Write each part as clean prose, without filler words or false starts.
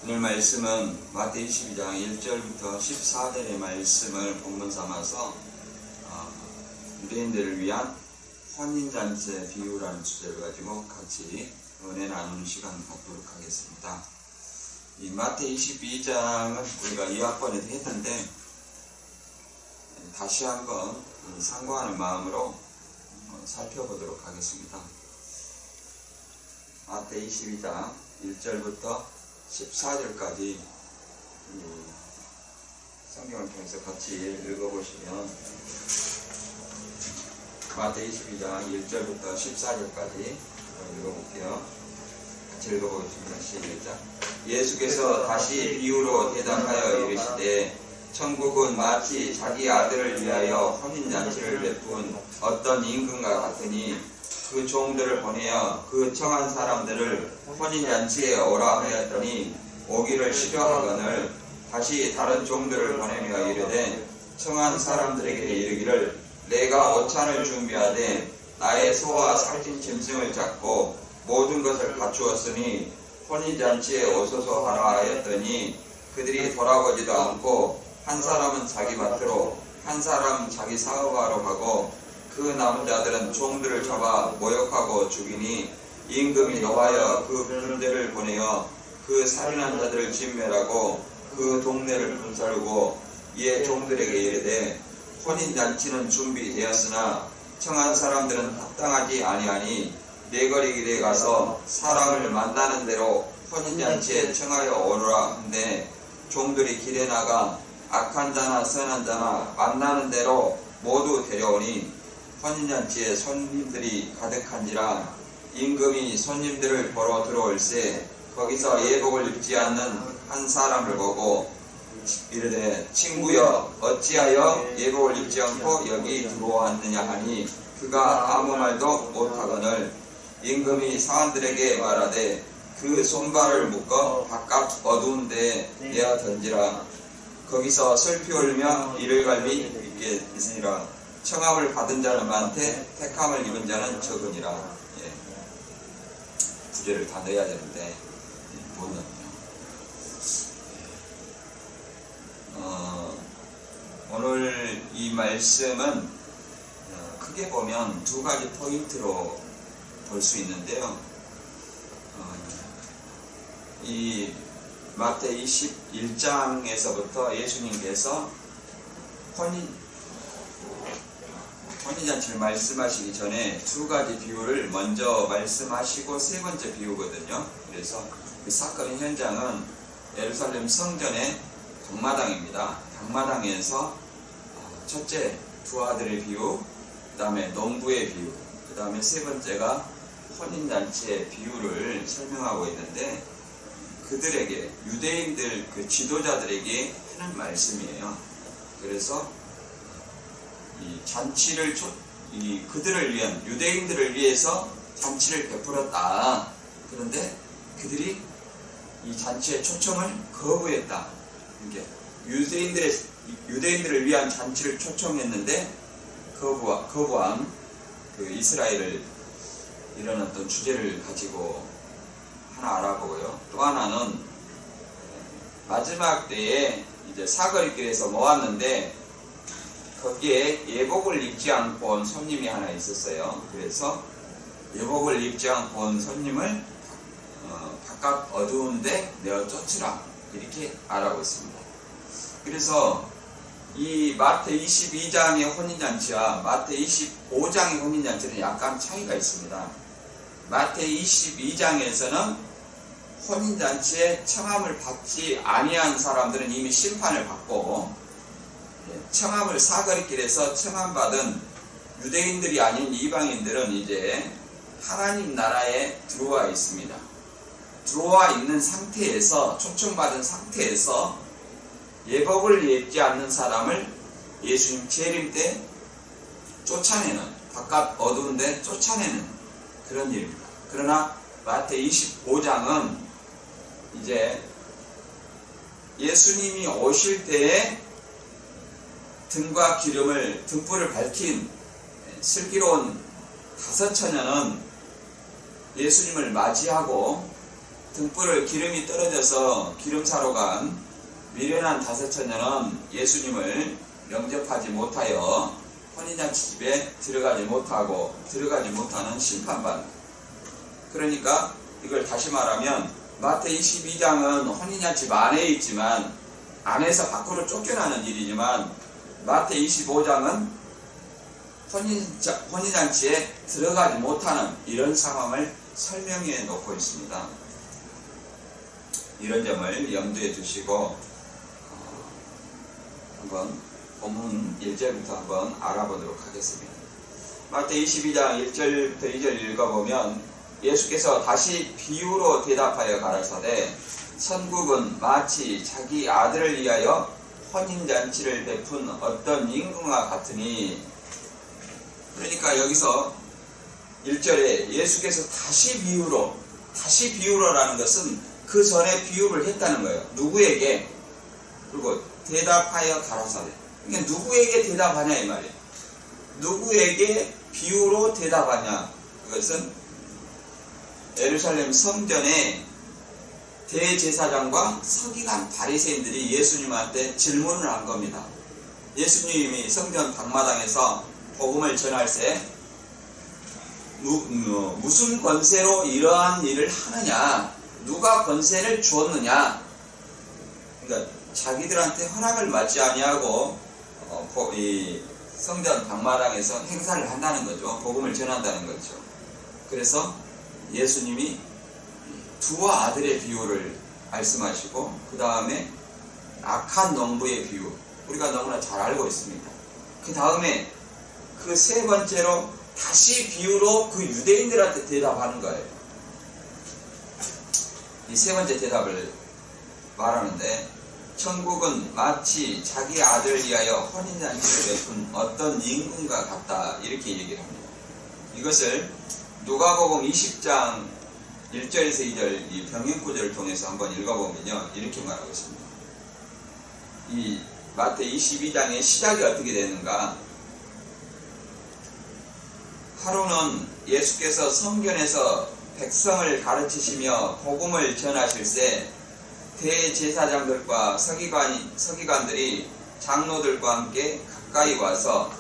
오늘 말씀은 마태 22장 1절부터 14절의 말씀을 본문 삼아서 유대인들을 위한 혼인잔치 비유라는 주제를 가지고 같이 은혜 나누는 시간 갖도록 하겠습니다. 이 마태 22장은 우리가 2학번에도 했는데 다시 한번 상고하는 마음으로 살펴보도록 하겠습니다. 마태 22장 1절부터 14절까지 성경을 통해서 같이 읽어보시면 마태 22장 1절부터 14절까지 읽어볼게요. 같이 읽어보겠습니다. 시작. 예수께서 다시 비유로 대답하여 이르시되 천국은 마치 자기 아들을 위하여 혼인잔치를 베푼 어떤 임금과 같으니 그 종들을 보내어 그 청한 사람들을 혼인잔치에 오라 하였더니 오기를 싫어하거늘 다시 다른 종들을 보내며 이르되 청한 사람들에게 이르기를 내가 오찬을 준비하되 나의 소와 살찐 짐승을 잡고 모든 것을 갖추었으니 혼인잔치에 오소서 하라 하였더니 그들이 돌아보지도 않고 한 사람은 자기 밭으로 한 사람은 자기 사업하러 가고 그 남은 자들은 종들을 잡아 모욕하고 죽이니 임금이 노하여 그 군대를 보내어 그 살인한 자들을 진멸하고 그 동네를 불사르고 이에 종들에게 이르되 혼인잔치는 준비되었으나 청한 사람들은 합당하지 아니하니 네거리길에 가서 사람을 만나는 대로 혼인잔치에 청하여 오르라 한데 종들이 길에 나가 악한 자나 선한 자나 만나는 대로 모두 데려오니 혼인잔치에 손님들이 가득한지라 임금이 손님들을 보러 들어올세 거기서 예복을 입지 않는 한 사람을 보고 이르되 친구여 어찌하여 예복을 입지 않고 여기 들어왔느냐 하니 그가 아무 말도 못하거늘 임금이 사람들에게 말하되 그 손발을 묶어 바깥 어두운 데에 내어 던지라 거기서 슬피 울며 이를 갈미 있게 있으니라 청함을 받은 자는 많되 택함을 입은 자는 적으니라. 부제를 다 넣어야 되는데 못 넣네요. 오늘 이 말씀은 크게 보면 두 가지 포인트로 볼 수 있는데요. 이 마태 21장에서부터 예수님께서 혼인잔치를 말씀하시기 전에 두 가지 비유를 먼저 말씀하시고 세 번째 비유거든요. 그래서 그 사건의 현장은 예루살렘 성전의 강마당입니다. 강마당에서 첫째 두 아들의 비유, 그 다음에 농부의 비유, 그 다음에 세 번째가 혼인잔치의 비유를 설명하고 있는데 그들에게 유대인들 그 지도자들에게 하는 말씀이에요. 그래서 이 잔치를 그들을 위한 유대인들을 위해서 잔치를 베풀었다. 그런데 그들이 이 잔치의 초청을 거부했다. 이게 유대인들을 위한 잔치를 초청했는데 거부한 그 이스라엘을 이런 어떤 주제를 가지고 하나 알아보고요. 또 하나는 마지막 때에 이제 사거리길에서 모았는데 거기에 예복을 입지 않고 온 손님이 하나 있었어요. 그래서 예복을 입지 않고 온 손님을 바깥 어두운데 내어 쫓으라 이렇게 말하고 있습니다. 그래서 이 마태 22장의 혼인잔치와 마태 25장의 혼인잔치는 약간 차이가 있습니다. 마태 22장에서는 혼인잔치에 청함을 받지 아니한 사람들은 이미 심판을 받고 청함을 사거리길에서 청함받은 유대인들이 아닌 이방인들은 이제 하나님 나라에 들어와 있습니다. 들어와 있는 상태에서 초청받은 상태에서 예복을 입지 않는 사람을 예수님 재림 때 쫓아내는 바깥 어두운데 쫓아내는 그런 일입니다. 그러나 마태 25장은 이제 예수님이 오실 때에 등과 등불을 밝힌 슬기로운 5처녀는 예수님을 맞이하고 등불을 기름이 떨어져서 기름사로 간 미련한 5처녀는 예수님을 영접하지 못하여 혼인잔치 집에 들어가지 못하는 심판받는. 그러니까 이걸 다시 말하면 마태 22장은 혼인잔치 안에 있지만 안에서 밖으로 쫓겨나는 일이지만 마태 25장은 혼인잔치에 들어가지 못하는 이런 상황을 설명해 놓고 있습니다. 이런 점을 염두에 두시고 한번 본문 1절부터 한번 알아보도록 하겠습니다. 마태 22장 1절부터 2절 읽어보면 예수께서 다시 비유로 대답하여 가라사대 천국은 마치 자기 아들을 위하여 혼인잔치를 베푼 어떤 임금과 같으니. 그러니까 여기서 1절에 예수께서 다시 비유로라는 것은 그 전에 비유를 했다는 거예요. 누구에게? 그리고 대답하여 가라사대. 그러니까 누구에게 대답하냐 이 말이에요. 누구에게 비유로 대답하냐. 그것은 예루살렘 성전에 대제사장과 서기관 바리새인들이 예수님한테 질문을 한 겁니다. 예수님이 성전 방마당에서 복음을 전할 때 무슨 권세로 이러한 일을 하느냐, 누가 권세를 주었느냐. 그러니까 자기들한테 허락을 받지 아니하고 이 성전 방마당에서 행사를 한다는 거죠. 복음을 전한다는 거죠. 그래서 예수님이 두 아들의 비유를 말씀하시고 그 다음에 악한 농부의 비유, 우리가 너무나 잘 알고 있습니다. 그 다음에 그 세 번째로 다시 비유로 그 유대인들한테 대답하는 거예요. 이 세 번째 대답을 말하는데 천국은 마치 자기 아들을 위하여 혼인잔치를 베푼 어떤 임금과 같다, 이렇게 얘기를 합니다. 이것을 누가복음 20장 1절에서 2절 이 병행구절을 통해서 한번 읽어보면요, 이렇게 말하고 있습니다. 이 마태 22장의 시작이 어떻게 되는가? 하루는 예수께서 성전에서 백성을 가르치시며 복음을 전하실 때 대제사장들과 서기관들이 장로들과 함께 가까이 와서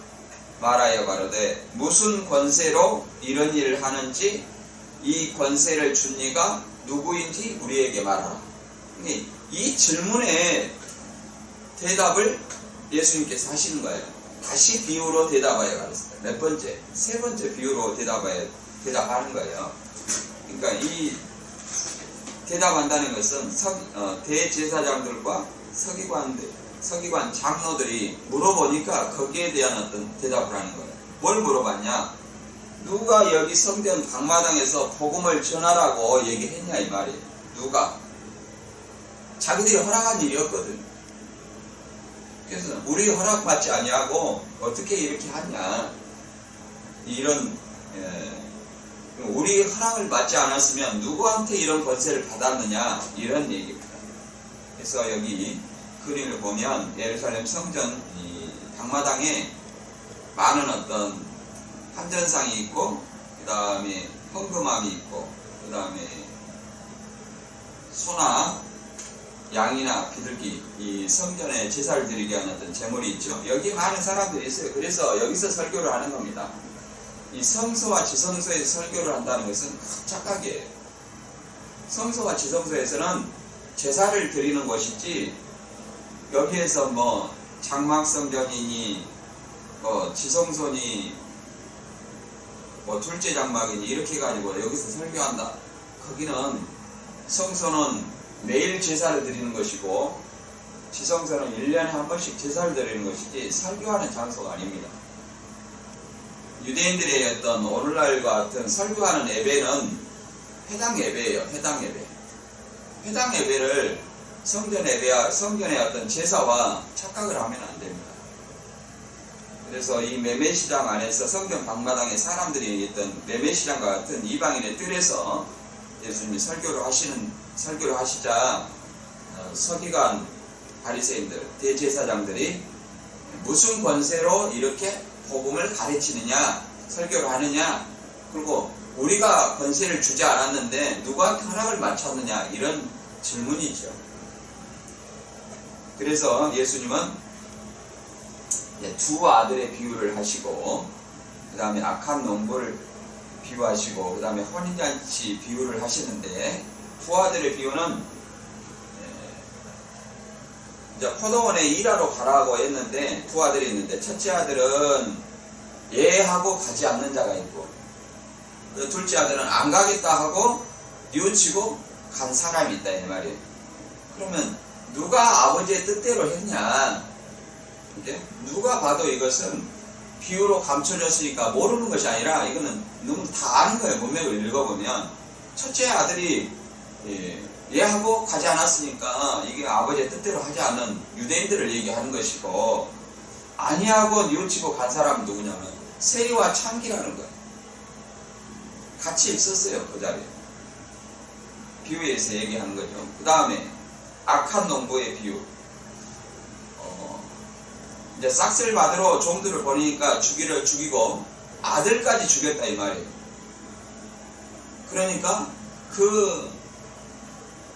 말하여 가로되 무슨 권세로 이런 일을 하는지 이 권세를 준 이가 누구인지 우리에게 말하라. 이 질문에 대답을 예수님께서 하시는 거예요. 다시 비유로 대답하여 가르쳤어요. 몇 번째? 세 번째 비유로 대답하는 거예요. 그러니까 이 대답한다는 것은 대제사장들과 서기관 장로들이 물어보니까 거기에 대한 어떤 대답을 하는 거예요. 뭘 물어봤냐? 누가 여기 성전 방마당에서 복음을 전하라고 얘기했냐 이 말이에요. 누가? 자기들이 허락한 일이었거든. 그래서 우리 허락받지 아니하고 어떻게 이렇게 하냐, 이런 우리 허락을 받지 않았으면 누구한테 이런 권세를 받았느냐, 이런 얘기입니다. 그래서 여기 그림을 보면 예루살렘 성전 이 방마당에 많은 어떤 한전상이 있고 그 다음에 헌금함이 있고 그 다음에 소나 양이나 비둘기, 이 성전에 제사를 드리게 하는 어떤 제물이 있죠. 여기 많은 사람들이 있어요. 그래서 여기서 설교를 하는 겁니다. 이 성소와 지성소에서 설교를 한다는 것은 큰 착각이에요. 성소와 지성소에서는 제사를 드리는 것이지, 여기에서 뭐 장막성전이니 뭐 지성소니 뭐 둘째 장막이니 이렇게 가지고 여기서 설교한다. 거기는 성소는 매일 제사를 드리는 것이고 지성소는 1년에 한 번씩 제사를 드리는 것이지 설교하는 장소가 아닙니다. 유대인들의 어떤 오늘날과 같은 설교하는 예배는 회당 예배예요. 회당 예배. 회당 예배를 성전의 어떤 제사와 착각을 하면 안 됩니다. 그래서 이 매매시장 안에서 성전 방마당에 사람들이 있던 매매시장과 같은 이방인의 뜰에서 예수님이 설교를 하시자 서기관 바리새인들, 대제사장들이 무슨 권세로 이렇게 복음을 가르치느냐, 설교를 하느냐, 그리고 우리가 권세를 주지 않았는데 누구한테 허락을 맡겼느냐, 이런 질문이죠. 그래서 예수님은 두 아들의 비유를 하시고, 그 다음에 악한 농부를 비유하시고, 그 다음에 혼인잔치 비유를 하시는데, 두 아들의 비유는 이제 포도원에 일하러 가라고 했는데, 두 아들이 있는데, 첫째 아들은 예하고 가지 않는 자가 있고, 둘째 아들은 안 가겠다 하고 뉘우치고 간 사람이 있다, 이 말이에요. 그러면 누가 아버지의 뜻대로 했냐? 이제 누가 봐도 이것은 비유로 감춰졌으니까 모르는 것이 아니라 이거는 너무 다 아는 거예요. 문맥을 읽어보면 첫째 아들이 예하고 가지 않았으니까 이게 아버지의 뜻대로 하지 않는 유대인들을 얘기하는 것이고, 아니하고 뉘우치고 간 사람은 누구냐면 세리와 창기라는 거예요. 같이 있었어요, 그 자리에. 비유에서 얘기하는 거죠. 그 다음에 악한 농부의 비유. 이제 싹쓸 받으러 종들을 보내니까 주기를 죽이고 아들까지 죽였다, 이 말이에요. 그러니까 그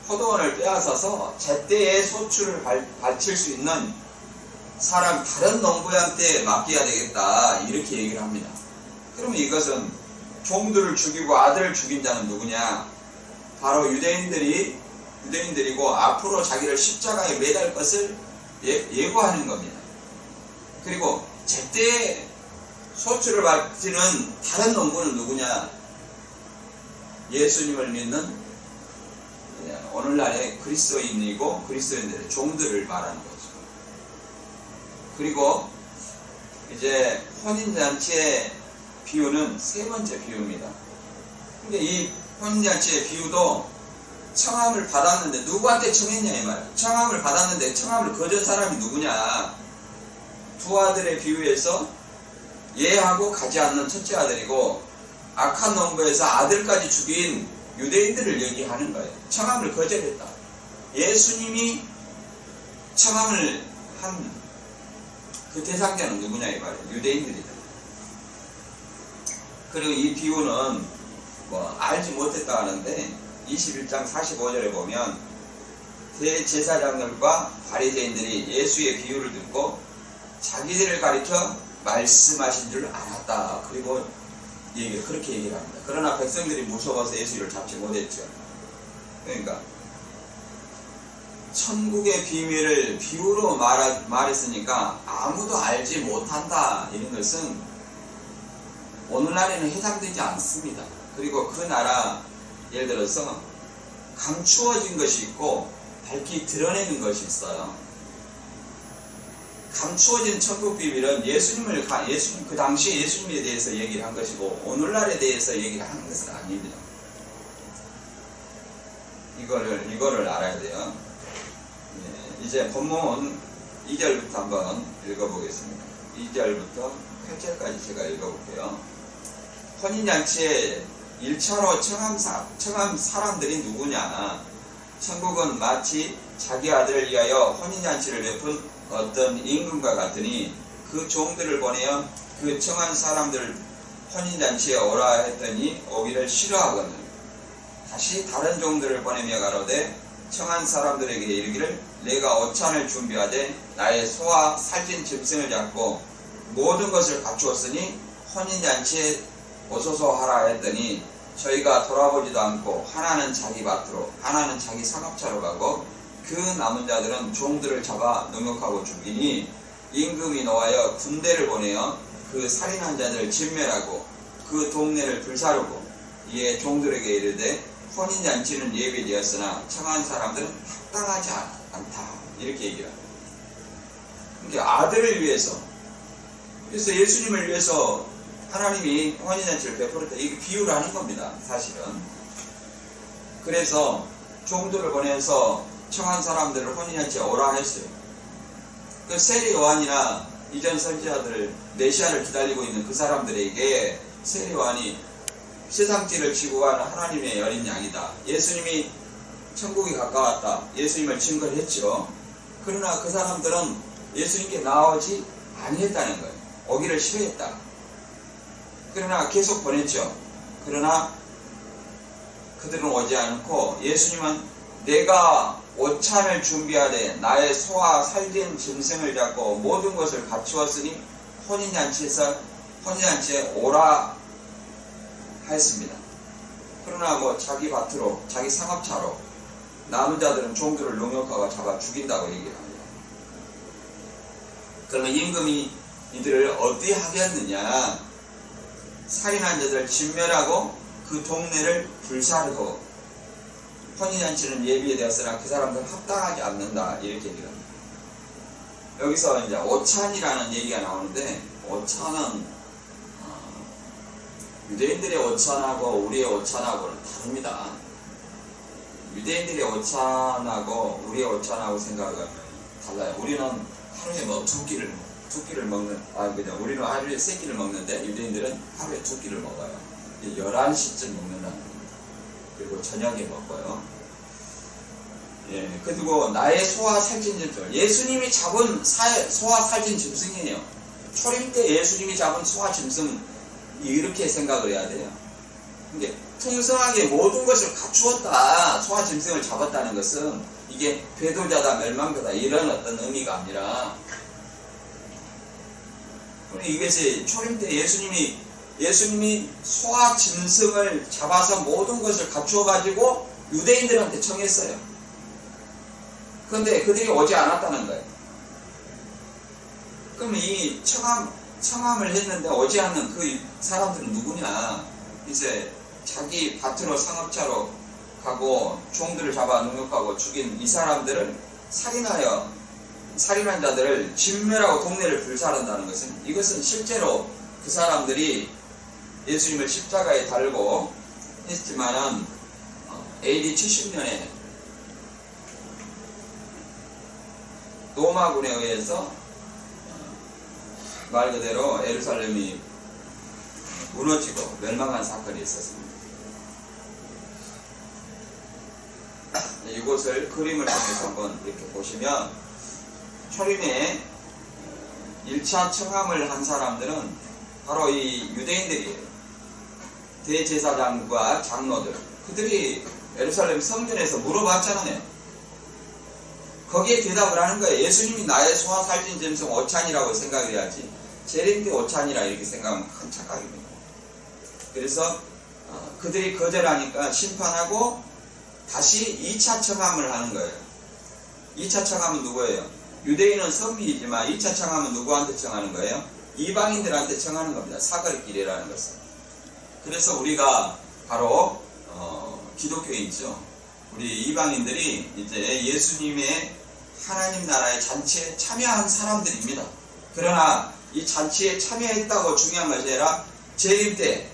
포도원을 빼앗아서 제때에 소출을 바칠 수 있는 사람, 다른 농부한테 맡겨야 되겠다, 이렇게 얘기를 합니다. 그러면 이것은 종들을 죽이고 아들을 죽인 자는 누구냐? 바로 유대인들이고 앞으로 자기를 십자가에 매달 것을 예고하는 겁니다. 그리고 제때 소출을 바치는 다른 농부는 누구냐? 예수님을 믿는 오늘날의 그리스도인이고 그리스도인들의 종들을 말하는 거죠. 그리고 이제 혼인잔치의 비유는 세 번째 비유입니다. 근데 이 혼인잔치의 비유도 청함을 받았는데 누구한테 청했냐, 이 말. 청함을 받았는데 청함을 거둔 사람이 누구냐? 두 아들의 비유에서 예하고 가지 않는 첫째 아들이고, 악한 농부에서 아들까지 죽인 유대인들을 얘기하는 거예요. 청함을 거절했다. 예수님이 청함을 한 그 대상자는 누구냐, 이 말이에요. 유대인들이다. 그리고 이 비유는 알지 못했다 하는데 21장 45절에 보면 대제사장들과 바리새인들이 예수의 비유를 듣고 자기들을 가리켜 말씀하신 줄 알았다. 그리고 그렇게 얘기를 합니다. 그러나 백성들이 무서워서 예수를 잡지 못했죠. 그러니까 천국의 비밀을 비유로 말했으니까 아무도 알지 못한다, 이런 것은 오늘날에는 해당되지 않습니다. 그리고 그 나라, 예를 들어서 감추어진 것이 있고 밝히 드러내는 것이 있어요. 감추어진 천국 비밀은 그 당시 예수님에 대해서 얘기를 한 것이고 오늘날에 대해서 얘기를 하는 것은 아닙니다. 이거를 알아야 돼요. 이제 본문 2절부터 한번 읽어보겠습니다. 2절부터 8절까지 제가 읽어볼게요. 혼인잔치에 1차로 청한 사람들이 누구냐? 천국은 마치 자기 아들을 위하여 혼인잔치를 베푼 어떤 임금과 같으니 그 종들을 보내어 그 청한 사람들 혼인잔치에 오라 했더니 오기를 싫어하거든. 다시 다른 종들을 보내며 가로되 청한 사람들에게 이르기를 내가 오찬을 준비하되 나의 소와 살찐 짐승을 잡고 모든 것을 갖추었으니 혼인잔치에 오소서 하라 했더니 저희가 돌아보지도 않고 하나는 자기 밭으로 하나는 자기 상업차로 가고 그 남은 자들은 종들을 잡아 능욕하고 죽이니 임금이 노하여 군대를 보내어 그 살인한 자들을 진멸하고 그 동네를 불사르고 이에 종들에게 이르되 혼인잔치는 예비되었으나 청한 사람들은 합당하지 않다, 이렇게 얘기를 합니다. 그러니까 아들을 위해서, 그래서 예수님을 위해서 하나님이 혼인잔치를 베풀었다, 이게 비유를 하는 겁니다, 사실은. 그래서 종들을 보내서 청한 사람들을 혼인잔치에 오라 했어요. 그 세례 요한이나 이전 선지자들, 메시아를 기다리고 있는 그 사람들에게 세례 요한이 세상죄를 지고 가는 하나님의 어린 양이다, 예수님이 천국이 가까웠다, 예수님을 증거를 했죠. 그러나 그 사람들은 예수님께 나오지 아니했다는 거예요. 오기를 싫어했다. 그러나 계속 보냈죠. 그러나 그들은 오지 않고 예수님은 내가 오찬을 준비하되 나의 소와 살찐 짐승을 잡고 모든 것을 갖추었으니 혼인잔치에 오라 하였습니다. 그러나 뭐 자기 밭으로 자기 상업차로 남은 자들은 종들을 농역하고 잡아 죽인다고 얘기를 합니다. 그러면 임금이 이들을 어떻게 하겠느냐? 살인한 자들을 진멸하고 그 동네를 불사르고 혼인잔치는 예비에 되었으나 그 사람들은 합당하지 않는다 이렇게 얘기를 합니다. 여기서 이제 오찬이라는 얘기가 나오는데 오찬은 유대인들의 오찬하고 우리의 오찬하고는 다릅니다. 유대인들의 오찬하고 우리의 오찬하고 생각은 달라요. 우리는 하루에 뭐 두 끼를 먹는, 우리는 하루에 세 끼를 먹는데 유대인들은 하루에 두 끼를 먹어요. 11시쯤 먹는다는 겁니다. 그리고 저녁에 먹고요. 예, 그리고 나의 소와 살찐 짐승. 예수님이 잡은 소와 살찐 짐승이에요. 초림 때 예수님이 잡은 소와 짐승, 이렇게 생각을 해야 돼요. 근데 풍성하게 모든 것을 갖추었다, 소와 짐승을 잡았다는 것은 이게 배도자다, 멸망자다 이런 어떤 의미가 아니라, 이것이 초림 때 예수님이 소와 짐승을 잡아서 모든 것을 갖추어 가지고 유대인들한테 청했어요. 그런데 그들이 오지 않았다는 거예요. 그럼 이 청함을 했는데 오지 않는 그 사람들은 누구냐? 이제 자기 밭으로 상업차로 가고 종들을 잡아 농역하고 죽인 이 사람들을 살인한 자들을 진멸하고 동네를 불살한다는 것은, 이것은 실제로 그 사람들이 예수님을 십자가에 달고 했지만은 AD 70년에 로마군에 의해서 말 그대로 예루살렘이 무너지고 멸망한 사건이 있었습니다. 이곳을 그림을 통해서 한번 이렇게 보시면, 초림에 1차 청함을 한 사람들은 바로 이 유대인들이에요. 대제사장과 장로들. 그들이 예루살렘 성전에서 물어봤잖아요. 거기에 대답을 하는 거예요. 예수님이 나의 소와 살찐 짐승 오찬이라고 생각을 해야지, 재림 때 오찬이라 이렇게 생각하면 큰 착각입니다. 그래서 그들이 거절하니까 심판하고 다시 2차 청함을 하는 거예요. 2차 청함은 누구예요? 유대인은 선비이지만 2차 청함은 누구한테 청하는 거예요? 이방인들한테 청하는 겁니다. 사거리길이라는 것은. 그래서 우리가 바로 기독교인이죠. 우리 이방인들이 이제 예수님의 하나님 나라의 잔치에 참여한 사람들입니다. 그러나 이 잔치에 참여했다고 중요한 것이 아니라 재림 때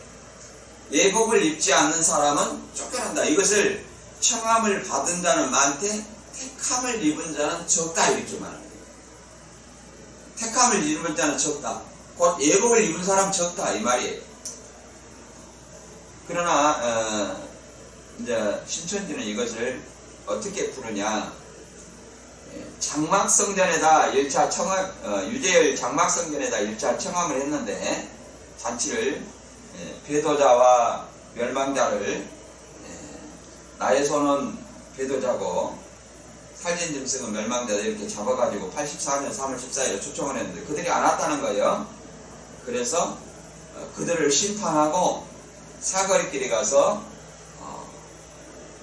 예복을 입지 않는 사람은 쫓겨난다. 이것을 청함을 받은 자는 많되 택함을 입은 자는 적다, 이렇게 말합니다. 택함을 입은 자는 적다. 곧 예복을 입은 사람 적다, 이 말이에요. 그러나 이제 신천지는 이것을 어떻게 부르냐? 장막성전에다 1차 청함, 유대열 장막성전에다 1차 청함을 했는데, 잔치를 배도자와 멸망자를, 나의 소는 배도자고 살찐 짐승은 멸망자다 이렇게 잡아가지고 84년 3월 14일에 초청을 했는데 그들이 안 왔다는 거예요. 그래서 그들을 심판하고 사거리길에 가서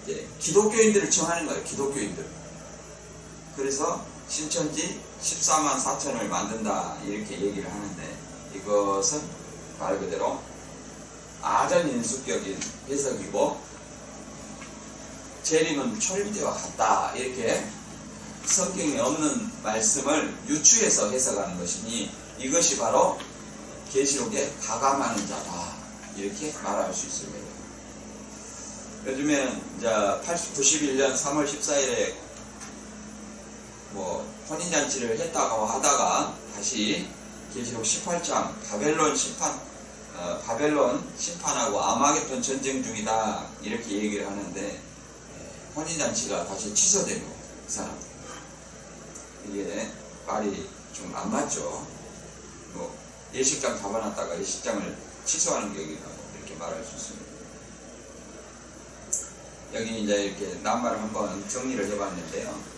이제 기독교인들을 청하는 거예요. 기독교인들. 그래서 신천지 14만 4천을 만든다 이렇게 얘기를 하는데, 이것은 말 그대로 아전인수격인 해석이고, 재림은 초림때와 같다 이렇게 성경에 없는 말씀을 유추해서 해석하는 것이니, 이것이 바로 계시록에 가감하는 자다 이렇게 말할 수 있습니다. 요즘에는 이제 91년 3월 14일에 뭐 혼인잔치를 했다고 하다가 다시 계시록 18장 바벨론 심판하고 아마겟돈 전쟁 중이다 이렇게 얘기를 하는데, 혼인잔치가 다시 취소되고, 그 사람 이게 말이 좀 안 맞죠. 뭐 예식장 잡아놨다가 예식장을 취소하는 격이라고 이렇게 말할 수 있습니다. 여기 이제 이렇게 낱말을 한번 정리를 해봤는데요.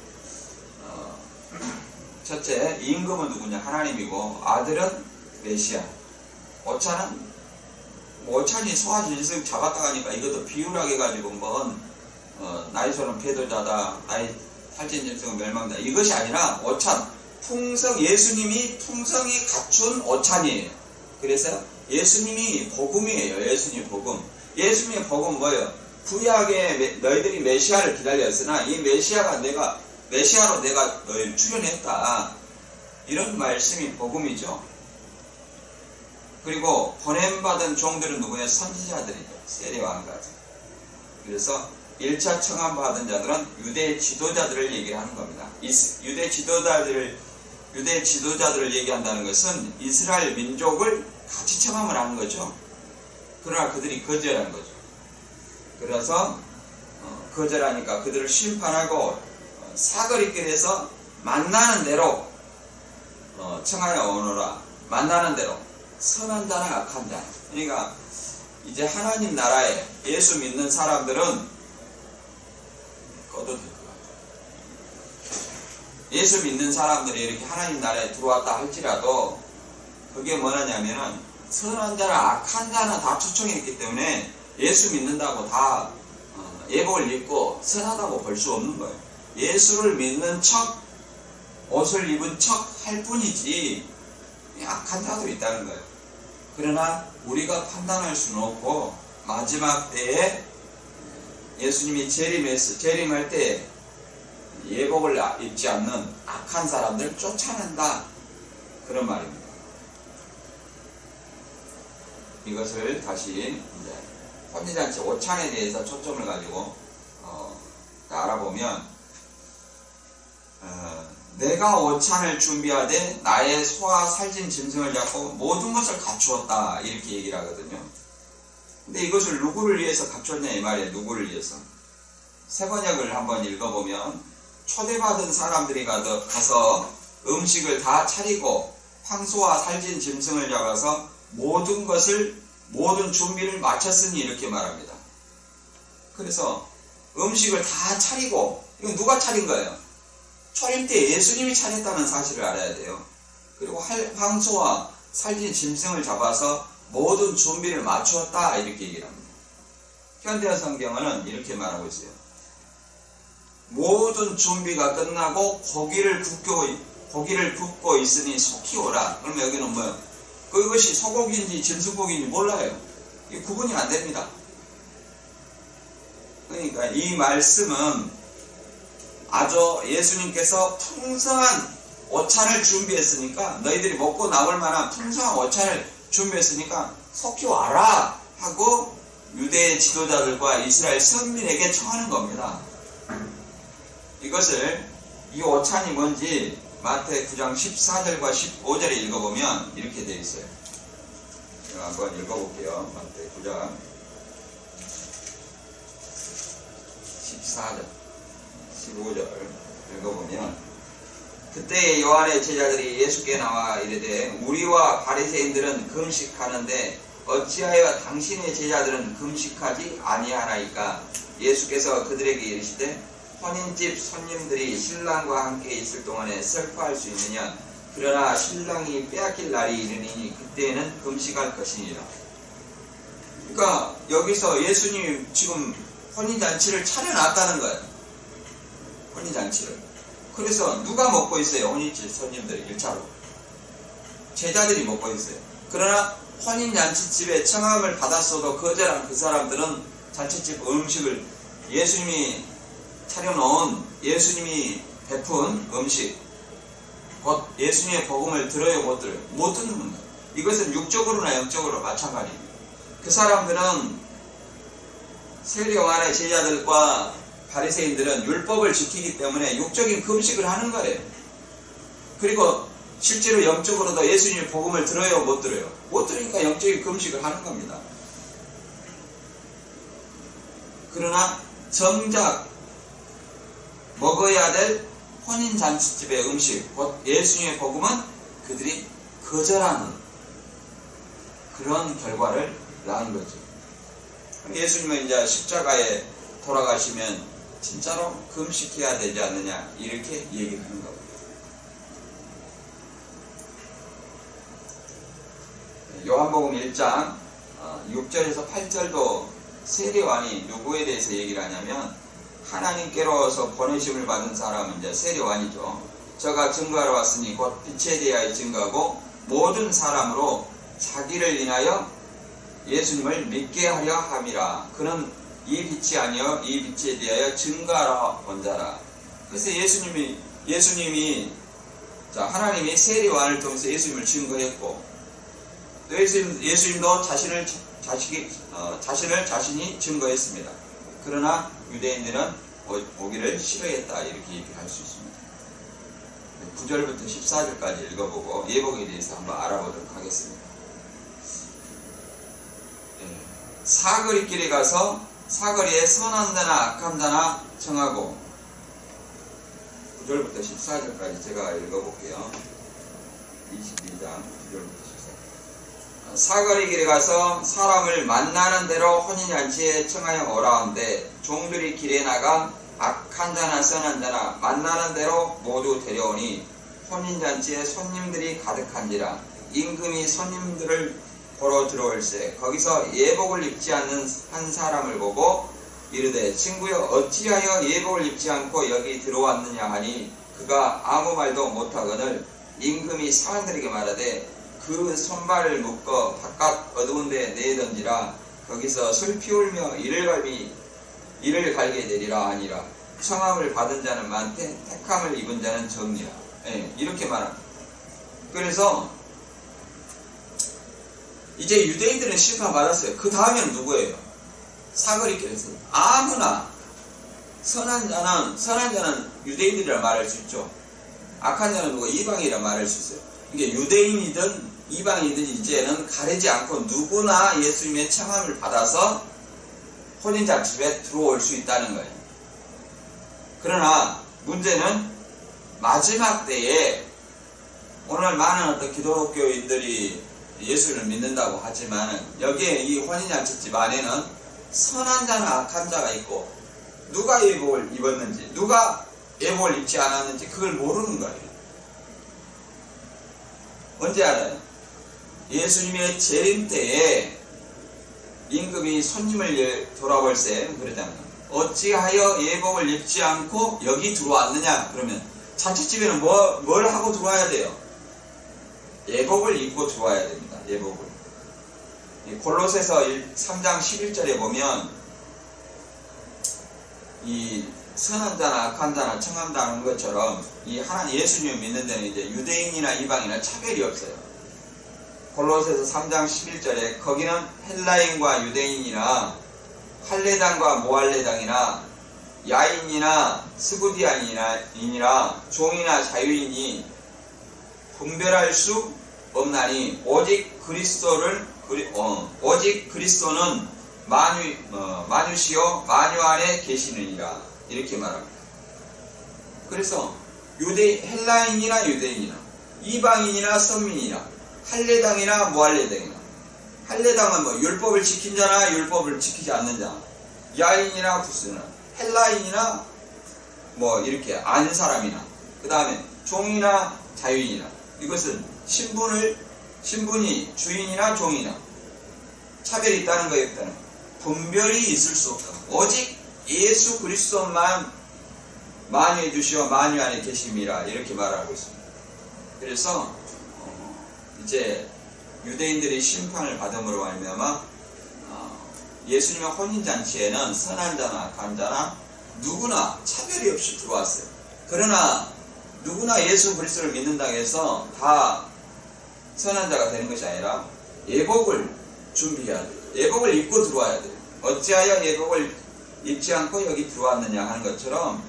첫째, 임금은 누구냐? 하나님이고, 아들은 메시아. 오찬이 소화진승 잡았다 가니까 이것도 비유하게 해가지고 나이소는 패도자다, 나이 살찐짐승은 멸망다, 이것이 아니라 오찬, 예수님이 풍성히 갖춘 오찬이에요. 그래서 예수님이 복음이에요. 예수님 복음. 예수님의 복음 뭐예요? 구약에 너희들이 메시아를 기다렸으나 이 메시아로 내가 너희를 출현했다, 이런 말씀이 복음이죠. 그리고 보냄받은 종들은 누구예요? 선지자들이죠. 세례왕까지. 그래서 1차 청함받은 자들은 유대 지도자들을 얘기하는 겁니다. 유대 지도자들을 얘기한다는 것은 이스라엘 민족을 같이 청함을 하는 거죠. 그러나 그들이 거절한 거죠. 그래서 거절하니까 그들을 심판하고 사거리길 해서 만나는 대로 청하여 오너라. 만나는 대로 선한 자나 악한 자. 그러니까 이제 하나님 나라에 예수 믿는 사람들은 꺼도 될 것 같아요. 예수 믿는 사람들이 이렇게 하나님 나라에 들어왔다 할지라도 그게 뭐냐면은 선한 자나 악한 자는 다 초청했기 때문에 예수 믿는다고 다 예복을 입고 선하다고 볼 수 없는 거예요. 예수를 믿는 척, 옷을 입은 척 할 뿐이지 악한 자도 있다는 거예요. 그러나 우리가 판단할 수는 없고 마지막 때에 예수님이 재림할 때 예복을 입지 않는 악한 사람들 쫓아낸다, 그런 말입니다. 이것을 다시 이제 혼인잔치 오찬에 대해서 초점을 가지고 알아보면, 내가 오찬을 준비하되 나의 소와 살찐 짐승을 잡고 모든 것을 갖추었다, 이렇게 얘기를 하거든요. 근데 이것을 누구를 위해서 갖췄냐 이 말이에요. 누구를 위해서. 세번역을 한번 읽어보면 초대받은 사람들이 가서 음식을 다 차리고 황소와 살찐 짐승을 잡아서 모든 준비를 마쳤으니, 이렇게 말합니다. 그래서 음식을 다 차리고, 이건 누가 차린 거예요? 초림 때 예수님이 차렸다는 사실을 알아야 돼요. 그리고 황소와 살찐 짐승을 잡아서 모든 준비를 맞추었다, 이렇게 얘기를 합니다. 현대어 성경은 이렇게 말하고 있어요. 모든 준비가 끝나고 고기를 굽고 있으니 속히 오라. 그러면 여기는 뭐예요? 그것이 소고기인지 짐승고기인지 몰라요. 이게 구분이 안 됩니다. 그러니까 이 말씀은 아주 예수님께서 풍성한 오찬을 준비했으니까, 너희들이 먹고 남을 만한 풍성한 오찬을 준비했으니까 속히 와라 하고 유대 지도자들과 이스라엘 선민에게 청하는 겁니다. 이 오찬이 뭔지 마태 9장 14절과 15절에 읽어보면 이렇게 되어 있어요. 제가 한번 읽어볼게요. 마태 9장 14절 15절 읽어보면, 그때 요한의 제자들이 예수께 나와 이르되 우리와 바리새인들은 금식하는데 어찌하여 당신의 제자들은 금식하지 아니하나이까? 예수께서 그들에게 이르시되 혼인집 손님들이 신랑과 함께 있을 동안에 슬퍼할 수 있느냐? 그러나 신랑이 빼앗길 날이 이르니 그때에는 금식할 것이니라. 그러니까 여기서 예수님이 지금 혼인잔치를 차려놨다는 거예요. 혼인잔치를. 그래서 누가 먹고 있어요? 혼인집 손님들이 1차로. 제자들이 먹고 있어요. 그러나 혼인잔치집에 청함을 받았어도 거절한 그 사람들은 잔치집 음식을 예수님이 차려놓은, 예수님이 베푼 음식, 곧 예수님의 복음을 들어요, 못 들어요? 못 듣는 겁니다. 이것은 육적으로나 영적으로 마찬가지입니다. 그 사람들은 세례요한의 제자들과 바리새인들은 율법을 지키기 때문에 육적인 금식을 하는 거예요. 그리고 실제로 영적으로도 예수님의 복음을 들어요, 못 들어요? 못 들으니까 영적인 금식을 하는 겁니다. 그러나 정작 먹어야 될 혼인잔치집의 음식, 곧 예수님의 복음은 그들이 거절하는 그런 결과를 낳은 거죠. 예수님은 이제 십자가에 돌아가시면 진짜로 금식해야 되지 않느냐 이렇게 얘기를 하는 겁니다. 요한복음 1장 6절에서 8절도 세례요한이 누구에 대해서 얘기를 하냐면 하나님께로서 보내심을 받은 사람은 이제 세례요한이죠. 저가 증거하러 왔으니 곧 빛에 대하여 증거하고 모든 사람으로 자기를 인하여 예수님을 믿게 하려 함이라. 그는 이 빛이 아니여 이 빛에 대하여 증거하러 온 자라. 그래서 예수님이 하나님이 세례요한을 통해서 예수님을 증거했고 또 예수님도 자신이 증거했습니다. 그러나 유대인들은 오기를 싫어했다 이렇게 얘기할 수 있습니다. 9절부터 14절까지 읽어보고 예복에 대해서 한번 알아보도록 하겠습니다. 사거리 길에 가서 사거리에 선한 자나 악한 자나 청하고 9절부터 14절까지 제가 읽어볼게요. 22장 9절부터 사거리 길에 가서 사람을 만나는 대로 혼인잔치에 청하여 오라 한데 종들이 길에 나가 악한 자나 선한 자나 만나는 대로 모두 데려오니 혼인잔치에 손님들이 가득한지라. 임금이 손님들을 보러 들어올세 거기서 예복을 입지 않는 한 사람을 보고 이르되 친구여 어찌하여 예복을 입지 않고 여기 들어왔느냐 하니 그가 아무 말도 못하거늘 임금이 사람들에게 말하되 그 손발을 묶어 바깥 어두운 데 내던지라. 거기서 슬피 울며 이를 갈게 되리라 하니라. 청함을 받은 자는 많되 택함을 입은 자는 적니라. 이렇게 말합니다. 그래서 이제 유대인들은 심판 받았어요. 그 다음에는 누구예요? 사거리길에서 아무나 선한 자는 유대인들이라 말할 수 있죠. 악한 자는 누구? 이방이라 말할 수 있어요. 이게 유대인이든 이방이든 이제는 가리지 않고 누구나 예수님의 청함을 받아서 혼인잔치에 들어올 수 있다는 거예요. 그러나 문제는 마지막 때에 오늘 많은 어떤 기독교인들이 예수를 믿는다고 하지만 여기에 이 혼인잔치집 안에는 선한 자나 악한 자가 있고 누가 예복을 입었는지 누가 예복을 입지 않았는지 그걸 모르는 거예요. 언제 알아요? 예수님의 재림 때에 임금이 손님을 돌아볼세 그러잖아요. 어찌하여 예복을 입지 않고 여기 들어왔느냐? 그러면 잔치집에는 뭘 하고 들어와야 돼요? 예복을 입고 들어와야 됩니다. 예복을. 골로새서 3장 11절에 보면 이 선한 자나 악한 자나 청한다는 것처럼 이 하나님 예수님을 믿는 데는 이제 유대인이나 이방이나 차별이 없어요. 골로새서 3장 11절에 거기는 헬라인과 유대인이나 할례당과 모할례당이나 야인이나 스구디아인이나 종이나 자유인이 분별할 수 없나니 오직 그리스도는 만유시요 만유 안에 계시느니라 이렇게 말합니다. 그래서 헬라인이나 유대인이나 이방인이나 선민이나 할례당이나 무할례당이나 할례당은 율법을 지킨 자나 율법을 지키지 않는 자, 야인이나 구스나 헬라인이나 이렇게 아는 사람이나 그 다음에 종이나 자유인이나 이것은 신분이 주인이나 종이나 차별이 있다는 거에 있다는 분별이 있을 수 없다. 오직 예수 그리스도만 만유해 주시어 만유 안에 계심이라 이렇게 말하고 있습니다. 그래서 이제 유대인들이 심판을 받음으로 말미암아 예수님의 혼인잔치에는 선한 자나 악한 자나 누구나 차별이 없이 들어왔어요. 그러나 누구나 예수 그리스도를 믿는다고 해서 다 선한 자가 되는 것이 아니라 예복을 준비해야 돼요. 예복을 입고 들어와야 돼요. 어찌하여 예복을 입지 않고 여기 들어왔느냐 하는 것처럼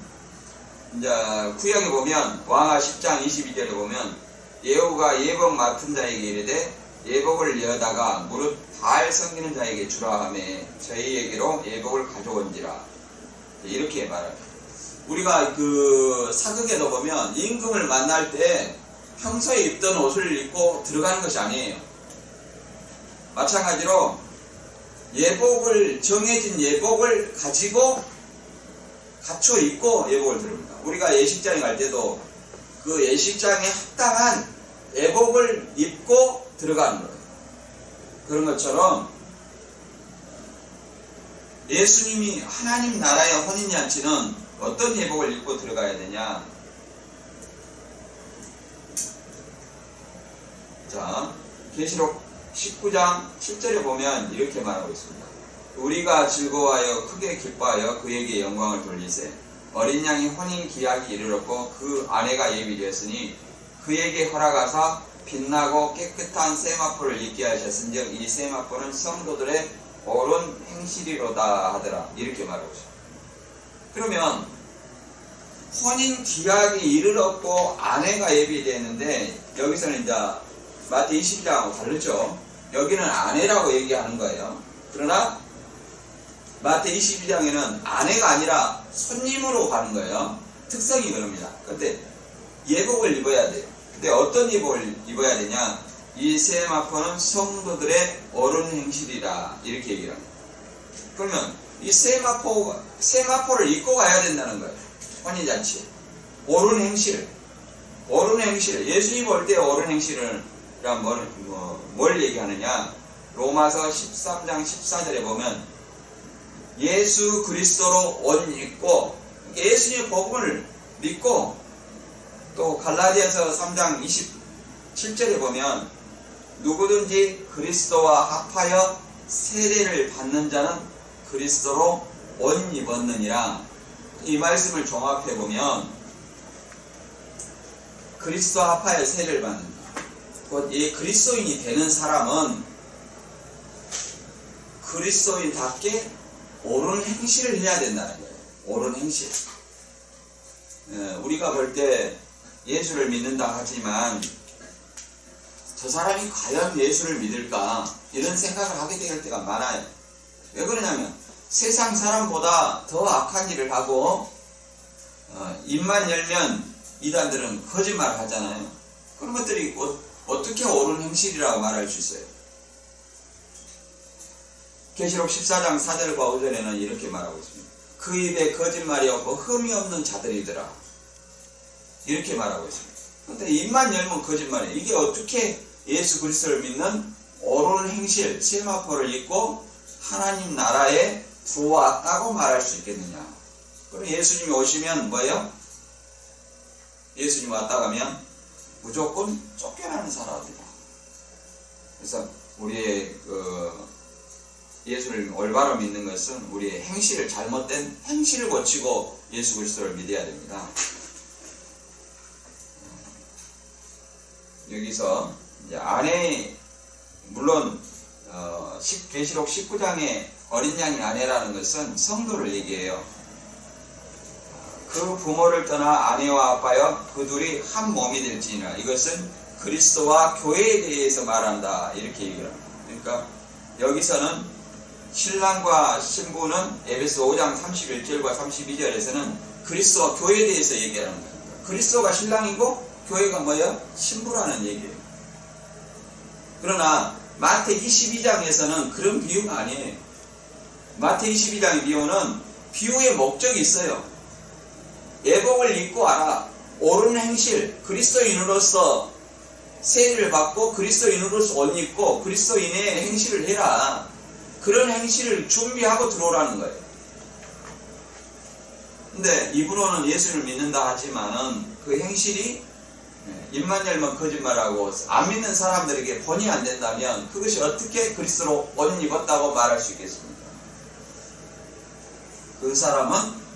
이제 구약에 보면 왕하 10장 22절에 보면 예후가 예복 맡은 자에게 이르되 예복을 여다가 무릇 바알 섬기는 자에게 주라 하며 저희에게로 예복을 가져온지라 이렇게 말합니다. 우리가 그 사극에도 보면 임금을 만날 때 평소에 입던 옷을 입고 들어가는 것이 아니에요. 마찬가지로 정해진 예복을 가지고 갖춰 입고 예복을 들읍니다. 우리가 예식장에 갈 때도 그 예식장에 합당한 예복을 입고 들어가는 거예요. 그런 것처럼 예수님이 하나님 나라의 혼인잔치는 어떤 예복을 입고 들어가야 되냐? 자, 계시록 19장 7절에 보면 이렇게 말하고 있습니다. 우리가 즐거워하여 크게 기뻐하여 그에게 영광을 돌리세. 어린 양이 혼인 기약이 이르렀고 그 아내가 예비되었으니 그에게 허락하사 빛나고 깨끗한 세마포를 입게 하셨은즉 이 세마포는 성도들의 옳은 행실이로다 하더라. 이렇게 말하고 있습니다. 그러면 혼인 기약이 이르렀고 아내가 예비되었는데 여기서는 이제 마태 22장하고 다르죠. 여기는 아내라고 얘기하는 거예요. 그러나 마태 22장에는 아내가 아니라 손님으로 가는 거예요. 특성이 그럽니다. 근데 예복을 입어야 돼요. 근데 어떤 예복을 입어야 되냐? 이 세마포는 성도들의 옳은 행실이라 이렇게 얘기를 합니다. 그러면 이 세마포를 입고 가야 된다는 거예요. 혼인잔치에. 옳은 행실. 옳은 행실. 예수님 올 때 옳은 행실을 뭘 얘기하느냐? 로마서 13장 14절에 보면 예수 그리스도로 옷 입고 예수님의 복음을 믿고 또 갈라디아서 3장 27절에 보면 누구든지 그리스도와 합하여 세례를 받는 자는 그리스도로 옷 입었느니라. 이 말씀을 종합해 보면 그리스도와 합하여 세례를 받는다. 곧 이 그리스도인이 되는 사람은 그리스도인답게 옳은 행실을 해야 된다는 거예요. 옳은 행실. 우리가 볼 때 예수를 믿는다 하지만 저 사람이 과연 예수를 믿을까? 이런 생각을 하게 될 때가 많아요. 왜 그러냐면 세상 사람보다 더 악한 일을 하고 입만 열면 이단들은 거짓말을 하잖아요. 그런 것들이 어떻게 옳은 행실이라고 말할 수 있어요? 계시록 14장 4절과 5절에는 이렇게 말하고 있습니다. 그 입에 거짓말이 없고 흠이 없는 자들이더라. 이렇게 말하고 있습니다. 그런데 입만 열면 거짓말이에요. 이게 어떻게 예수 그리스도를 믿는 옳은 행실, 세마포를 입고 하나님 나라에 들어왔다고 말할 수 있겠느냐? 그럼 예수님이 오시면 뭐예요? 예수님 왔다 가면 무조건 쫓겨나는 사람이다. 그래서 우리의 예수를 올바로 믿는 것은 우리의 행실을 잘못된 행실을 고치고 예수 그리스도를 믿어야 됩니다. 여기서 이제 물론 계시록 19장의 어린 양이 아내라는 것은 성도를 얘기해요. 그 부모를 떠나 아내와 아빠여 그 둘이 한 몸이 될지니라. 이것은 그리스도와 교회에 대해서 말한다. 이렇게 얘기를 합니다. 그러니까 여기서는 신랑과 신부는 에베소 5장 31절과 32절에서는 그리스도와 교회에 대해서 얘기하는 겁니다. 그리스도가 신랑이고 교회가 뭐예요? 신부라는 얘기예요. 그러나 마태 22장에서는 그런 비유가 아니에요. 마태 22장의 비유의 목적이 있어요. 예복을 입고 와라. 옳은 행실, 그리스도인으로서 세례를 받고 그리스도인으로서 옷 입고 그리스도인의 행실을 해라. 그런 행실을 준비하고 들어오라는 거예요. 근데 입으로는 예수를 믿는다 하지만은 그 행실이 입만 열면 거짓말하고 안 믿는 사람들에게 본이 안 된다면 그것이 어떻게 그리스도로 옷 입었다고 말할 수 있겠습니까? 그 사람은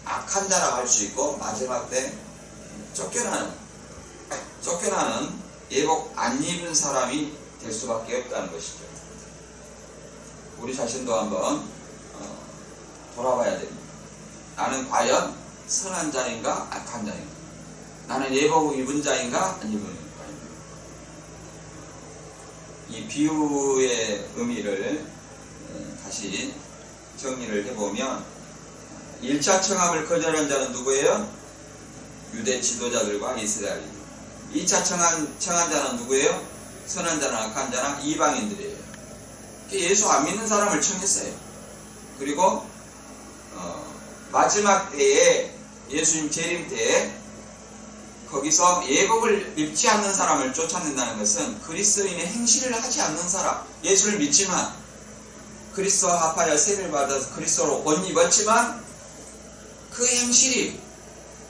악한 자라고 할 수 있고 마지막 때 쫓겨나는 예복 안 입은 사람이 될 수밖에 없다는 것이죠. 우리 자신도 한번 돌아봐야 됩니다. 나는 과연 선한 자인가 악한 자인가? 나는 예복을 입은 자인가 안 입은 자인가? 이 비유의 의미를 다시 정리를 해보면 1차 청함을 거절한 자는 누구예요? 유대 지도자들과 이스라엘입니다. 2차 청한 자는 누구예요? 선한 자나 악한 자나 이방인들이에요. 예수 안 믿는 사람을 청했어요. 그리고 마지막 때에 예수님 재림 때에 거기서 예복을 입지 않는 사람을 쫓아낸다는 것은 그리스도인의 행실을 하지 않는 사람, 예수를 믿지만 그리스도와 합하여 세례를 받아서 그리스도로 옷 입었지만 그 행실이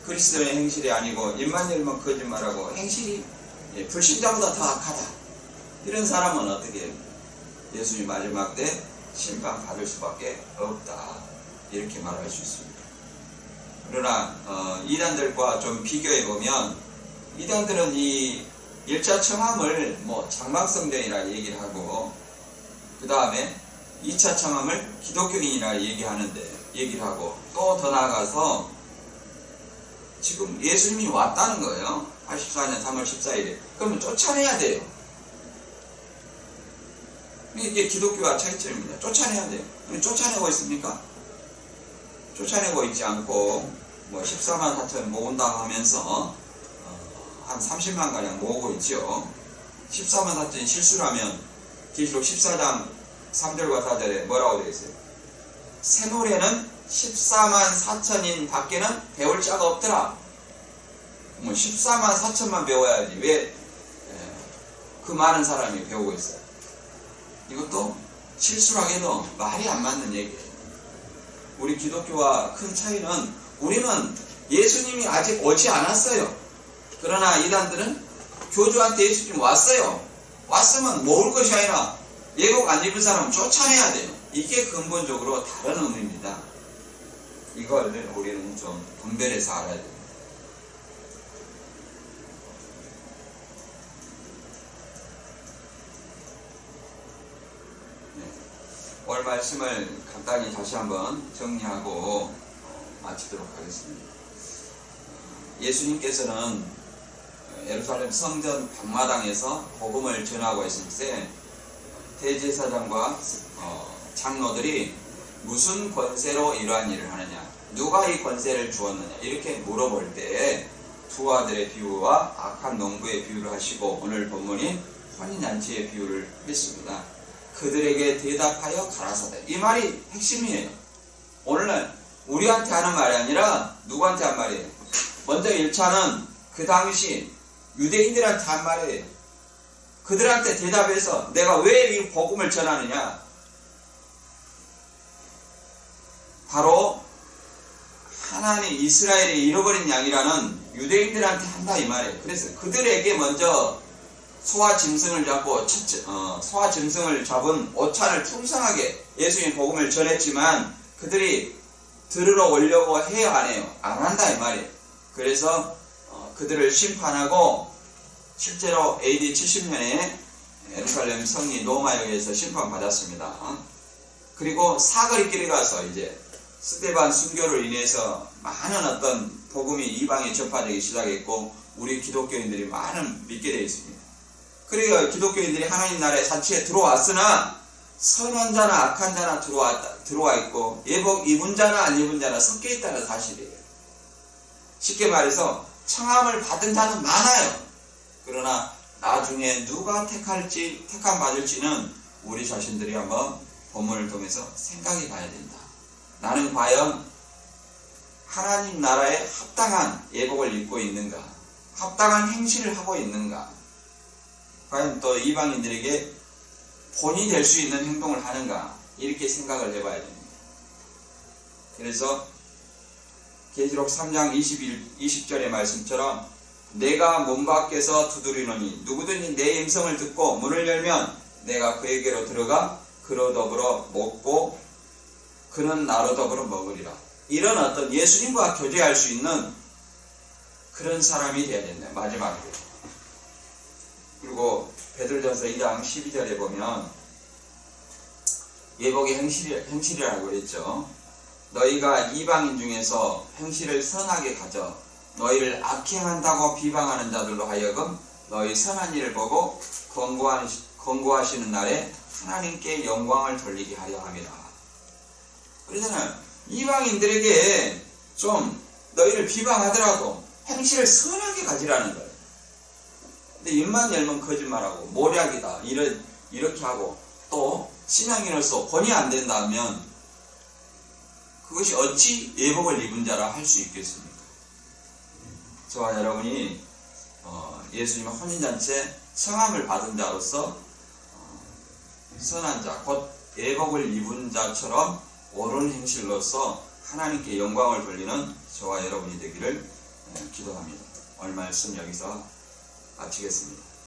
그리스도의 행실이 아니고 입만 열면 거짓말하고 행실이 불신자보다 더 악하다. 이런 사람은 어떻게 해요? 예수님 마지막 때 심판받을 수밖에 없다. 이렇게 말할 수 있습니다. 그러나 이단들과 좀 비교해보면 이단들은 이 1차 청함을 장막성전이라 얘기를 하고 그 다음에 2차 청함을 기독교인이라 얘기를 하고 또 더 나아가서 지금 예수님이 왔다는 거예요. 84년 3월 14일에. 그러면 쫓아내야 돼요. 이게 기독교와 차이점입니다. 쫓아내야 돼요. 쫓아내고 있습니까? 쫓아내고 있지 않고 14만 4천 모은다 하면서 한 30만 가량 모으고 있죠. 14만 4천이 실수라면 계시록 14장 3절과 4절에 뭐라고 되어 있어요? 새 노래는 14만 4천인 밖에는 배울 자가 없더라. 14만 4천만 배워야지 왜 그 많은 사람이 배우고 있어요? 이것도 실수하게도 말이 안 맞는 얘기예요. 우리 기독교와 큰 차이는 우리는 예수님이 아직 오지 않았어요. 그러나 이단들은 교주한테 예수님 왔어요. 왔으면 모을 것이 아니라 예복 안 입은 사람 쫓아내야 돼요. 이게 근본적으로 다른 의미입니다. 이걸 우리는 좀 분별해서 알아야 돼요. 오늘 말씀을 간단히 다시 한번 정리하고 마치도록 하겠습니다. 예수님께서는 예루살렘 성전 방마당에서 복음을 전하고 있을 때 대제사장과 장로들이 무슨 권세로 이러한 일을 하느냐, 누가 이 권세를 주었느냐 이렇게 물어볼 때 두 아들의 비유와 악한 농부의 비유를 하시고 오늘 본문인 혼인잔치의 비유를 했습니다. 그들에게 대답하여 가라사대. 이 말이 핵심이에요. 오늘날 우리한테 하는 말이 아니라 누구한테 한 말이에요? 먼저 1차는 그 당시 유대인들한테 한 말이에요. 그들한테 대답해서 내가 왜 이 복음을 전하느냐? 바로 하나님 이스라엘이 잃어버린 양이라는 유대인들한테 한다 이 말이에요. 그래서 그들에게 먼저 소와 짐승을 잡은 오찬을 풍성하게 예수님 복음을 전했지만 그들이 들으러 오려고 해요 안 해요? 안 한다 이 말이에요. 그래서 그들을 심판하고 실제로 AD 70년에 예루살렘 성리 노마에 의해서 심판받았습니다. 그리고 사거리 길에 가서 이제 스데반 순교로 인해서 많은 어떤 복음이 이방에 전파되기 시작했고 우리 기독교인들이 많은 믿게 되어 있습니다. 그러니까 기독교인들이 하나님 나라의 잔치에 들어왔으나 선한 자나 악한 자나 들어와 있고 예복 입은 자나 안 입은 자나 섞여 있다는 사실이에요. 쉽게 말해서 청함을 받은 자는 많아요. 그러나 나중에 누가 택함 받을지는 우리 자신들이 한번 본문을 통해서 생각해 봐야 된다. 나는 과연 하나님 나라에 합당한 예복을 입고 있는가? 합당한 행실을 하고 있는가? 과연 또 이방인들에게 본이 될 수 있는 행동을 하는가? 이렇게 생각을 해봐야 됩니다. 그래서 계시록 3장 20절의 말씀처럼 내가 문 밖에서 두드리노니 누구든지 내 음성을 듣고 문을 열면 내가 그에게로 들어가 그로 더불어 먹고 그는 나로 더불어 먹으리라. 이런 어떤 예수님과 교제할 수 있는 그런 사람이 되어야 된다. 마지막으로. 그리고 베드로전서 2장 12절에 보면 예복의 행실이라고 그랬죠. 너희가 이방인 중에서 행실을 선하게 가져 너희를 악행한다고 비방하는 자들로 하여금 너희 선한 일을 보고 권고하시는 날에 하나님께 영광을 돌리게 하려 함이라. 그러잖아요. 이방인들에게 좀 너희를 비방하더라도 행실을 선하게 가지라는 거예요. 근데 입만 열면 거짓말하고 모략이다 이렇게 하고 또 신앙인으로서 본이 안 된다면 그것이 어찌 예복을 입은 자라 할 수 있겠습니까? 저와 여러분이 예수님의 혼인잔치에 성함을 받은 자로서 선한 자, 곧 예복을 입은 자처럼 옳은 행실로서 하나님께 영광을 돌리는 저와 여러분이 되기를 기도합니다. 오늘 말씀 여기서 마치겠습니다.